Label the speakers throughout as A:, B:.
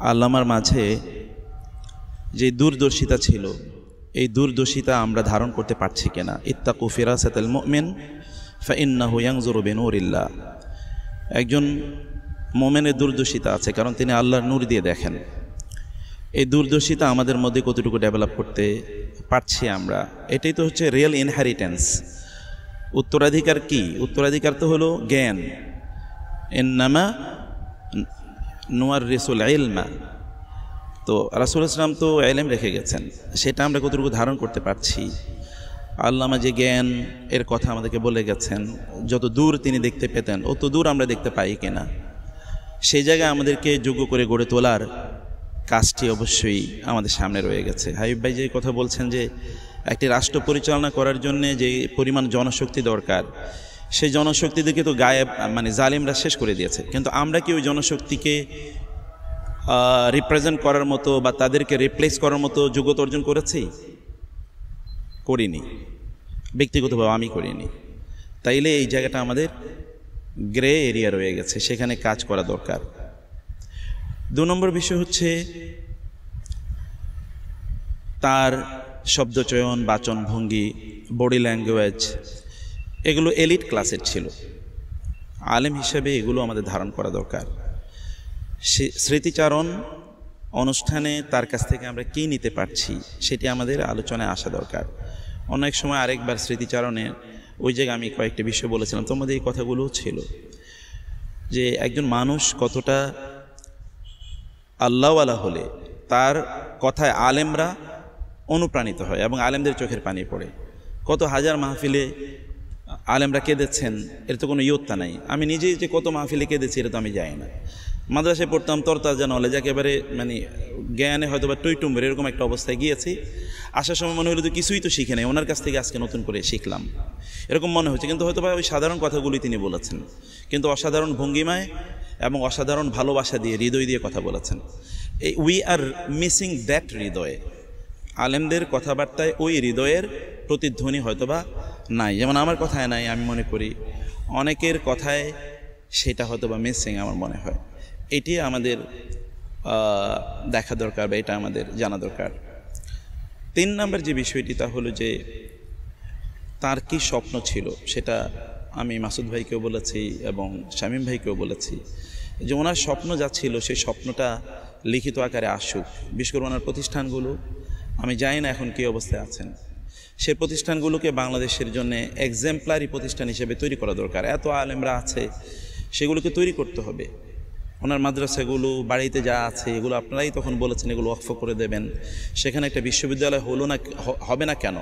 A: আল্লামার মাঝে যে দূরদর্শিতা ছিল, এই দূরদর্শিতা আমরা ধারণ করতে পারছি কিনা। ইত্তাকু ফিরাসাতাল মুমিন ফাইন্নাহু ইয়ানজুরু বিনূরিল্লাহ। একজন মুমিনের দূরদর্শিতা আছে, কারণ তিনি আল্লাহর নূর দিয়ে দেখেন। এই দূরদর্শিতা আমাদের মধ্যে কতটুকু ডেভেলপ করতে পারছি আমরা, এটাই তো হচ্ছে রিয়েল ইনহেরিটেন্স। উত্তরাধিকার কি? উত্তরাধিকার তো হলো জ্ঞান। ইন্নামা নুয়াররিসুল ইলমা। তো রাসূল ইসলাম তো ইলম রেখে গেছেন, সেটা আমরা কতটুকু ধারণ করতে পারছি। আল্লামা যে জ্ঞান এর কথা আমাদেরকে বলে গেছেন, যত দূর তিনি দেখতে পেতেন অত দূর আমরা দেখতে পাই কিনা, সেই জায়গায় আমাদেরকে যোগ্য করে গড়ে তোলার কাজটি অবশ্যই আমাদের সামনে রয়ে গেছে। হাবিব ভাই যে কথা বলছেন যে একটি রাষ্ট্র পরিচালনা করার জন্য যে পরিমাণ জনশক্তি দরকার, সেই জনশক্তিদেরকে তো গায়েব জালিমরা শেষ করে দিয়েছে। কিন্তু আমরা কি ওই জনশক্তিকে রিপ্রেজেন্ট করার মতো বা তাদেরকে রিপ্লেস করার মতো যোগ্যতা অর্জন করেছি? করিনি, ব্যক্তিগতভাবে আমি করিনি। তাইলে এই জায়গাটা আমাদের গ্রে এরিয়া রয়ে গেছে, সেখানে কাজ করা দরকার। 2 নম্বর বিষয় হচ্ছে তার শব্দচয়ন, বাচনভঙ্গি, বডি ল্যাঙ্গুয়েজ, এগুলো এলিট ক্লাসের ছিল। আলেম হিসেবে এগুলো আমাদের ধারণ করা দরকার। স্মৃতিচারণ অনুষ্ঠানে তার কাছ থেকে আমরা কী নিতে পারছি সেটি আমাদের আলোচনায় আসা দরকার। অনেক সময় আরেকবার স্মৃতিচারণে ওই জায়গায় আমি কয়েকটি বিষয় বলেছিলাম, তোমাদের এই কথাগুলোও ছিল যে একজন মানুষ কতটা আল্লাহওয়ালা হলে তার কথায় আলেমরা অনুপ্রাণিত হয় এবং আলেমদের চোখের পানি পড়ে। কত হাজার মাহফিলে আলেমরা কেঁদেছেন, এর তো কোনো ইয়ত্তা নাই। আমি নিজেই যে কত মাহফিলে কেঁদেছি এটা তো আমি জানি না। মাদ্রাসায় পড়তাম, তরতাজা নলেজ, একেবারে জ্ঞানে হয়তো বা টইটুম্বের এরকম একটা অবস্থায় গিয়েছি। আসার সময় মনে হলো তো কিছুই তো শিখে নেই, ওনার কাছ থেকে আজকে নতুন করে শিখলাম, এরকম মনে হচ্ছে। কিন্তু হয়তো বা ওই সাধারণ কথাগুলি তিনি বলেছেন, কিন্তু অসাধারণ ভঙ্গিমায় এবং অসাধারণ ভালোবাসা দিয়ে, হৃদয় দিয়ে কথা বলেছেন। এই উই আর মিসিং দ্যাট হৃদয়। আলেমদের কথাবার্তায় ওই হৃদয়ের প্রতিধ্বনি হয়তোবা নাই, যেমন আমার কথায় নাই, আমি মনে করি অনেকের কথায় সেটা হয়তোবা মিসিং আমার মনে হয়। এটি আমাদের দেখা দরকার বা এটা আমাদের জানা দরকার। 3 নম্বর যে বিষয়টি তা হলো যে তার কি স্বপ্ন ছিল, সেটা আমি মাসুদ ভাইকেও বলেছি এবং শামীম ভাইকেও বলেছি যে ওনার স্বপ্ন যা ছিল সেই স্বপ্নটা লিখিত আকারে আসুক। বিশেষ করে ওনার প্রতিষ্ঠানগুলো, আমি জানি না এখন কী অবস্থায় আছেন, সেই প্রতিষ্ঠানগুলোকে বাংলাদেশের জন্য এক্সাম্পলারি প্রতিষ্ঠান হিসেবে তৈরি করা দরকার। এত আলেমরা আছে, সেগুলোকে তৈরি করতে হবে। ওনার মাদ্রাসাগুলো, বাড়িতে যা আছে এগুলো আপনারাই তখন বলেছেন এগুলো ওয়াকফ করে দেবেন। সেখানে একটা বিশ্ববিদ্যালয় হলো না, হবে না কেন?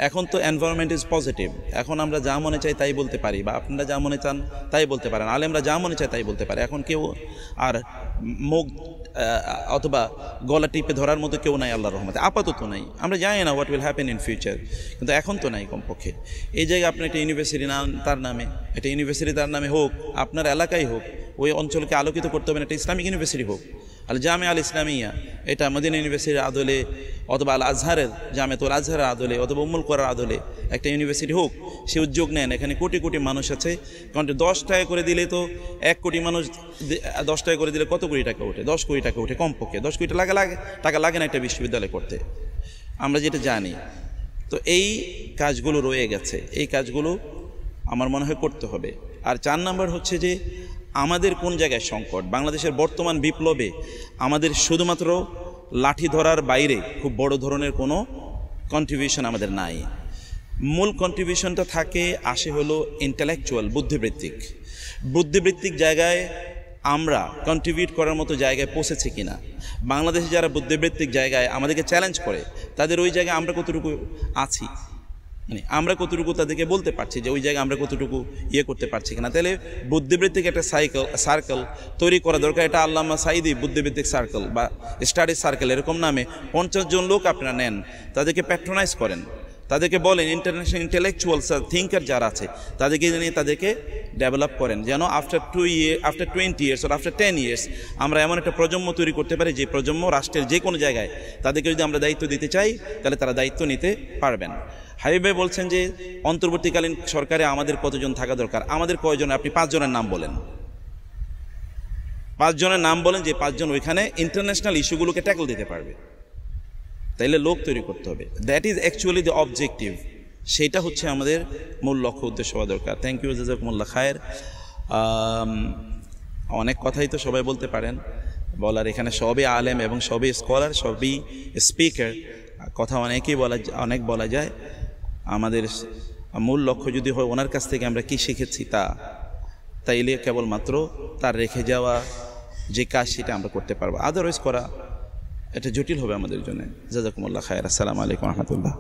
A: এখন তো এনভায়রনমেন্ট ইজ পজিটিভ, এখন আমরা যা মনে চাই তাই বলতে পারি, বা আপনারা যা মনে চান তাই বলতে পারেন, আলেমরা যা মনে চায় তাই বলতে পারে। এখন কেউ আর মুখ অথবা গলা টিপে ধরার মতো কেউ নাই আল্লাহর রহমতে, আপাতত নাই। আমরা জানি না what will happen in future, কিন্তু এখন তো নাই কমপক্ষে। এই জায়গায় আপনার একটা ইউনিভার্সিটি তার নামে, একটা ইউনিভার্সিটি তার নামে হোক, আপনার এলাকায় হোক, ওই অঞ্চলকে আলোকিত করতে হবে, একটা ইসলামিক ইউনিভার্সিটি হোক। আল জামে আল ইসলামিয়া, এটা মদিনা ইউনিভার্সিটির আদলে, অথবা আল আজহারের জামেতুল আজহারের আদলে, অথবা উম্মুল কোরার আদলে একটা ইউনিভার্সিটি হোক। সে উদ্যোগ নেন, এখানে কোটি কোটি মানুষ আছে। কারণ 10 টাকা করে দিলে তো 1 কোটি মানুষ, 10 টাকা করে দিলে কত কোটি টাকা ওঠে? 10 কোটি টাকা ওঠে কমপক্ষে। 10 কোটি টাকা লাগে না একটা বিশ্ববিদ্যালয় করতে, আমরা যেটা জানি। তো এই কাজগুলো রয়ে গেছে, এই কাজগুলো আমার মনে হয় করতে হবে। আর 4 নম্বর হচ্ছে যে আমাদের কোন জায়গায় সংকট। বাংলাদেশের বর্তমান বিপ্লবে আমাদের শুধুমাত্র লাঠি ধরার বাইরে খুব বড় ধরনের কোনো কন্ট্রিবিউশন আমাদের নাই। মূল কন্ট্রিবিউশনটা আসে হলো ইন্টেলেকচুয়াল, বুদ্ধিবৃত্তিক জায়গায় আমরা কন্ট্রিবিউট করার মতো জায়গায় পৌঁছেছি কিনা। বাংলাদেশে যারা বুদ্ধিবৃত্তিক জায়গায় আমাদেরকে চ্যালেঞ্জ করে, তাদের ওই জায়গায় আমরা কতটুকু আছি, আমরা কতটুকু তাদেরকে বলতে পারছি যে ওই জায়গায় আমরা কতটুকু করতে পারছি কিনা। তাহলে বুদ্ধিবৃত্তিক একটা সার্কেল তৈরি করা দরকার। এটা আল্লামা সাঈদী বুদ্ধিবৃত্তিক সার্কেল বা স্টাডি সার্কেল এরকম নামে 50 জন লোক আপনারা নেন, তাদেরকে প্যাট্রোনাইজ করেন, তাদেরকে বলেন ইন্টারন্যাশনাল ইন্টেলেকচুয়ালস থিঙ্কার যারা আছে তাদেরকে নিয়ে তাদেরকে ডেভেলপ করেন, যেন আফটার 20 ইয়ার্স আর আফটার 10 ইয়ার্স আমরা এমন একটা প্রজন্ম তৈরি করতে পারি যে প্রজন্ম রাষ্ট্রের যে কোনো জায়গায় তাদেরকে যদি আমরা দায়িত্ব দিতে চাই তাহলে তারা দায়িত্ব নিতে পারবেন। হাবিব ভাই বলছেন যে অন্তর্বর্তীকালীন সরকারে আমাদের কতজন থাকা দরকার, আমাদের কয়জন? আপনি 5 জনের নাম বলেন। 5 জনের নাম বলেন যে 5 জন ওইখানে ইন্টারন্যাশনাল ইস্যুগুলোকে ট্যাকল দিতে পারবে। তাইলে লোক তৈরি করতে হবে, that is actually the objective. সেটা হচ্ছে আমাদের মূল লক্ষ্য উদ্দেশ্য হওয়া দরকার। থ্যাংক ইউ, জাযাকুমুল্লাহ খায়ের। অনেক কথাই তো সবাই বলতে পারেন, বলার এখানে সবই আলেম এবং সবই স্কলার, সবই স্পিকার, কথা অনেক বলা যায়। আমাদের মূল লক্ষ্য যদি হয় ওনার কাছ থেকে আমরা কি শিখেছি তাইলে কেবলমাত্র তার রেখে যাওয়া যে কাজ সেটা আমরা করতে পারবো, আদারওয়াইজ করা এটা জটিল হবে আমাদের জন্য। জাযাকুমুল্লাহ খায়ের। আসসালামু আলাইকুম রহমতুল্লাহ।